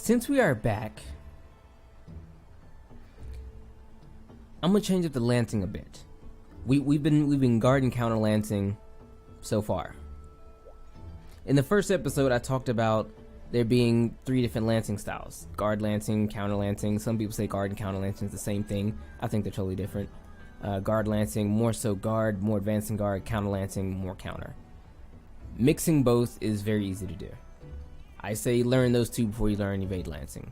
Since we are back, I'm gonna change up the lancing a bit. We've been guard and counter lancing so far. In the first episode, I talked about there being 3 different lancing styles: guard lancing, counter lancing. Some people say guard and counter lancing is the same thing. I think they're totally different. Guard lancing, more so guard, more advanced in guard. Counter lancing, more counter. Mixing both is very easy to do. I say learn those 2 before you learn evade lancing.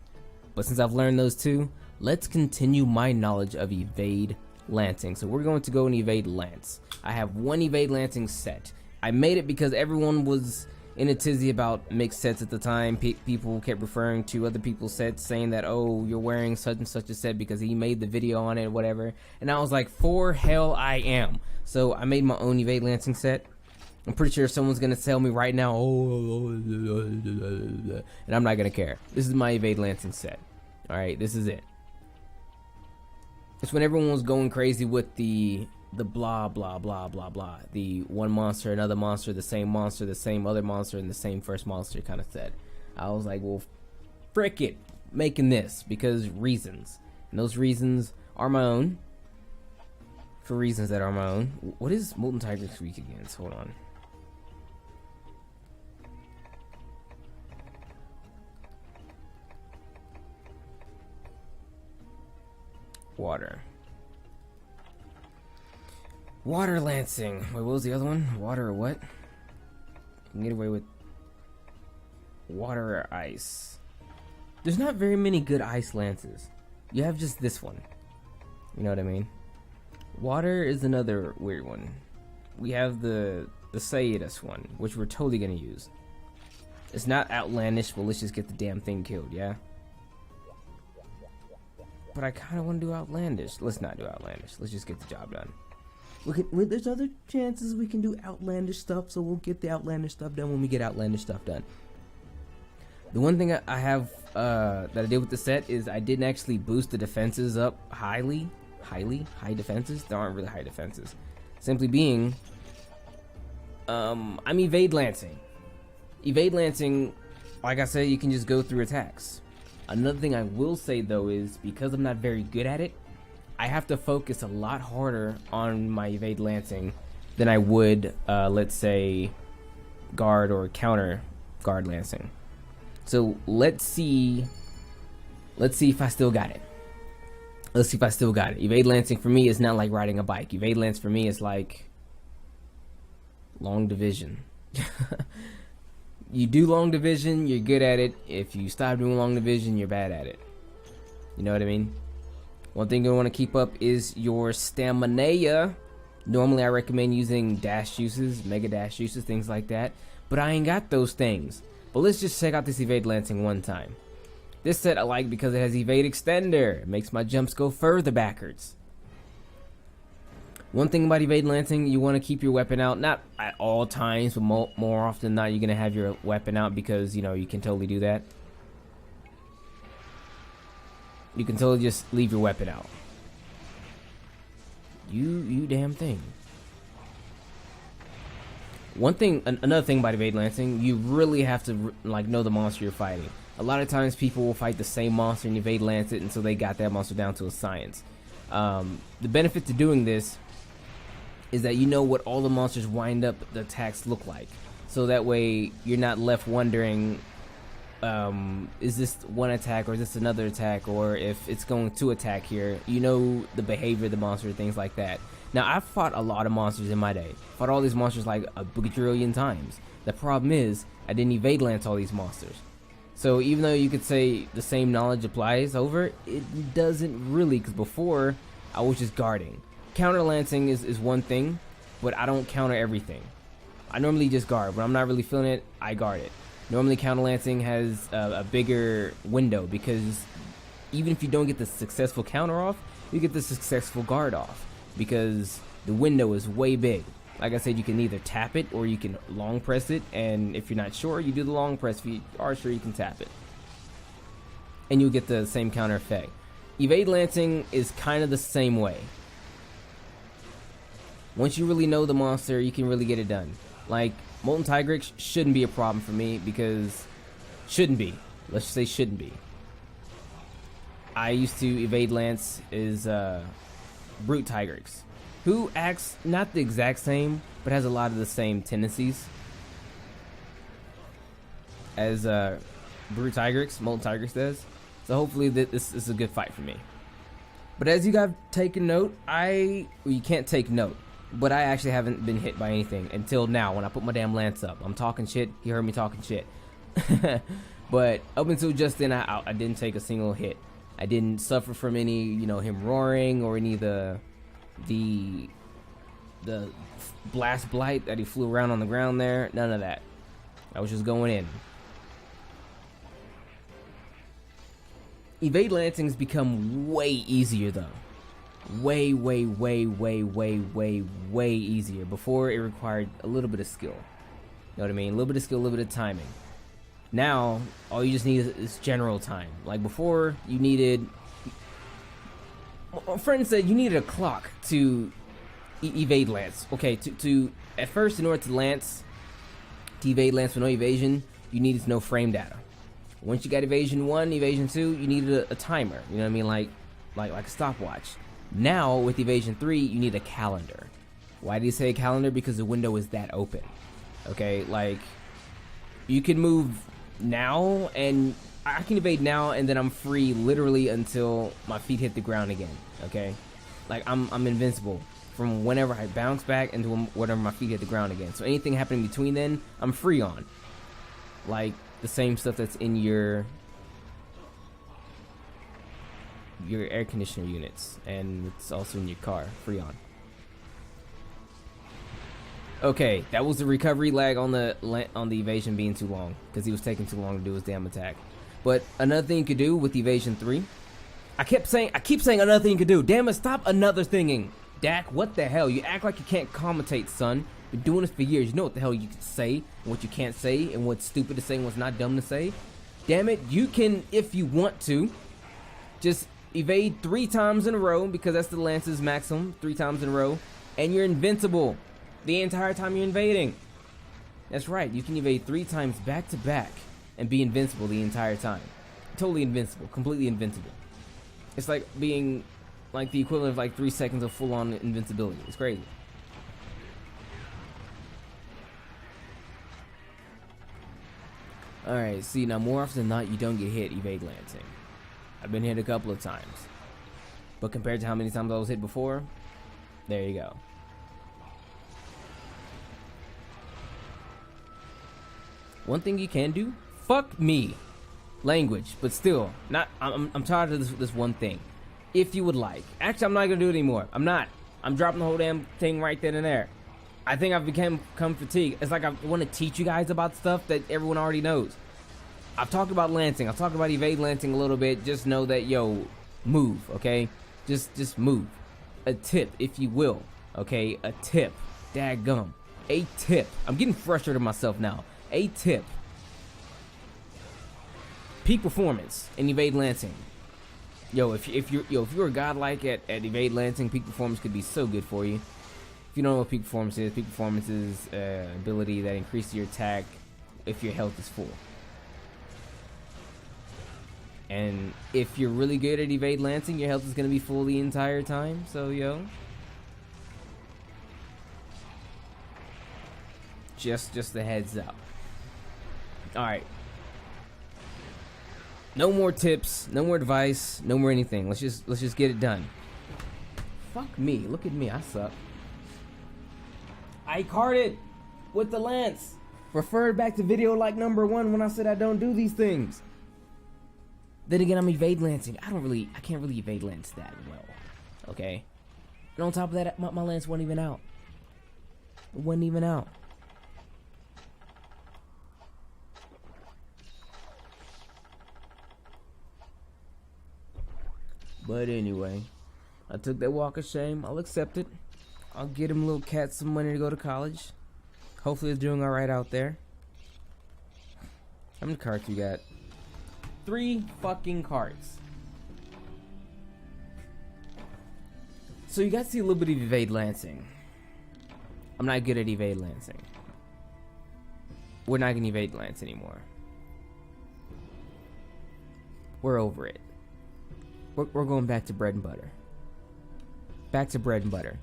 But since I've learned those 2, let's continue my knowledge of evade lancing. So we're going to go and evade lance. I have 1 evade lancing set. I made it because everyone was in a tizzy about mixed sets at the time. People kept referring to other people's sets, saying that, oh, you're wearing such and such a set because he made the video on it, whatever. And I was like, for hell I am. So I made my own evade lancing set. I'm pretty sure someone's gonna tell me right now, and I'm not gonna care. This is my evade lancing set. Alright, this is it. It's when everyone was going crazy with the blah blah blah blah blah. The one monster, another monster, the same other monster, and the same first monster kind of set. I was like, well, frick it, making this because reasons. And those reasons are my own. For reasons that are my own. What is Molten Tigrex weak against? Hold on. Water lancing. Wait, what was the other one? Water or what? You can get away with water or ice. There's not very many good ice lances. You have just this one. You know what I mean? Water is another weird one. We have the Saidus one, which we're totally gonna use. It's not outlandish, but let's just get the damn thing killed, yeah? But I kind of want to do outlandish. Let's not do outlandish. Let's just get the job done. There's other chances we can do outlandish stuff, so we'll get the outlandish stuff done when we get outlandish stuff done. The one thing I have that I did with the set is I didn't actually boost the defenses up high defenses. There aren't really high defenses. Simply being, I'm evade lancing. Evade lancing, like I said, you can just go through attacks. Another thing I will say though is because I'm not very good at it, I have to focus a lot harder on my evade lancing than I would, let's say, guard or counter guard lancing. So let's see if I still got it. Evade lancing for me is not like riding a bike. Evade lance for me is like long division. You do long division, you're good at it. If you stop doing long division, you're bad at it. You know what I mean? One thing you want to keep up is your stamina. Normally I recommend using dash juices, mega dash juices, things like that. But I ain't got those things. But let's just check out this evade lancing one time. This set I like because it has evade extender. It makes my jumps go further backwards. One thing about evade lancing, you want to keep your weapon out, not at all times, but more often than not, you're going to have your weapon out because, you know, you can totally do that. You can totally just leave your weapon out. You damn thing. Another thing about evade lancing, you really have to, like, know the monster you're fighting. A lot of times people will fight the same monster and evade lance it until they got that monster down to a science. The benefit to doing this is that you know what all the monsters wind up the attacks look like. So that way you're not left wondering, is this one attack or is this another attack, or if it's going to attack here, you know the behavior of the monster, things like that. Now I've fought a lot of monsters in my day. Fought all these monsters like a bajillion times. The problem is I didn't evade lance all these monsters. So even though you could say the same knowledge applies over, it doesn't really, because before I was just guarding. Counter lancing is one thing, but I don't counter everything. I normally just guard. When I'm not really feeling it, I guard it. Normally counter lancing has a bigger window because even if you don't get the successful counter off, you get the successful guard off because the window is way big. Like I said, you can either tap it or you can long press it, and if you're not sure, you do the long press. If you are sure, you can tap it, and you'll get the same counter effect. Evade lancing is kind of the same way. Once you really know the monster, you can really get it done. Like, Molten Tigrex shouldn't be a problem for me because... shouldn't be. Let's just say shouldn't be. I used to evade lance is Brute Tigrex, who acts not the exact same, but has a lot of the same tendencies as Brute Tigrex, Molten Tigrex does. So hopefully this is a good fight for me. But as you guys taken note, you can't take note, but I actually haven't been hit by anything until now when I put my damn lance up. I'm talking shit. You heard me talking shit. But up until just then, I didn't take a single hit. I didn't suffer from any, him roaring or any of the blast blight that he flew around on the ground there. None of that. I was just going in. Evade lancing's become way easier though. Way easier. Before it required a little bit of skill. You know what I mean? A little bit of skill, a little bit of timing. Now, all you just need is general time. Like before, you needed... My friend said you needed a clock to evade lance. Okay, at first, in order to evade lance with no evasion, you needed to know frame data. Once you got evasion 1, evasion 2, you needed a timer. You know what I mean? Like a stopwatch. Now, with evasion 3, you need a calendar. Why do you say a calendar? Because the window is that open. Okay, like, you can move now, and I can evade now, and then I'm free literally until my feet hit the ground again. Okay, like I'm invincible from whenever I bounce back into whenever my feet hit the ground again. So anything happening between then, I'm free on. Like the same stuff that's in your air conditioner units, and it's also in your car. Free on. Okay, that was the recovery lag on the evasion being too long, because he was taking too long to do his damn attack. But another thing you could do with evasion 3, I keep saying another thing you could do. Damn it, stop another thinging. Dak, what the hell? You act like you can't commentate, son. Been doing this for years. You know what the hell you can say, and what you can't say, and what's stupid to say, and what's not dumb to say. Damn it, you can, if you want to, just evade 3 times in a row, because that's the lance's maximum, 3 times in a row, and you're invincible the entire time you're invading. That's right, you can evade 3 times back to back and be invincible the entire time. Totally invincible, completely invincible. It's like being like the equivalent of like 3 seconds of full-on invincibility. It's crazy. Alright, see, now more often than not, you don't get hit evade lancing. I've been hit a couple of times. But compared to how many times I was hit before, there you go. One thing you can do, fuck me, language, but still, I'm tired of this one thing. If you would like, actually, I'm not gonna do it anymore. I'm dropping the whole damn thing right then and there. I think I've become fatigued. It's like I want to teach you guys about stuff that everyone already knows. I've talked about lancing. I've talked about evade lancing a little bit. Just know that, yo, move, okay? Just move. A tip, if you will, okay? A tip. Daggum. A tip. I'm getting frustrated with myself now. A tip. Peak performance in evade lancing. Yo, if you're a godlike at evade lancing, peak performance could be so good for you. If you don't know what peak performance is ability that increases your attack if your health is full. And if you're really good at evade lancing, your health is gonna be full the entire time. So yo, just a heads up. All right. No more tips, no more advice, no more anything. Let's just get it done. Fuck me, look at me, I suck. I carded with the lance. Referred back to video like number 1 when I said I don't do these things. Then again, I'm evade lancing. I can't really evade lance that well. Okay. And on top of that, my lance wasn't even out. It wasn't even out. But anyway, I took that walk of shame. I'll accept it. I'll get him little cat some money to go to college. Hopefully he's doing alright out there. How many cards you got? 3 fucking cards. So you got to see a little bit of evade lancing. I'm not good at evade lancing. We're not gonna evade lance anymore. We're over it. We're going back to bread and butter. Back to bread and butter.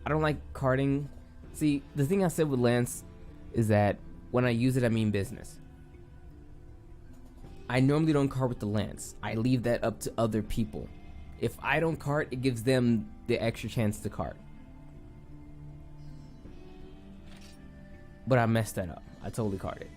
I don't like carting. See, the thing I said with Lance is that when I use it, I mean business. I normally don't cart with the Lance. I leave that up to other people. If I don't cart, it gives them the extra chance to cart. But I messed that up. I totally carted.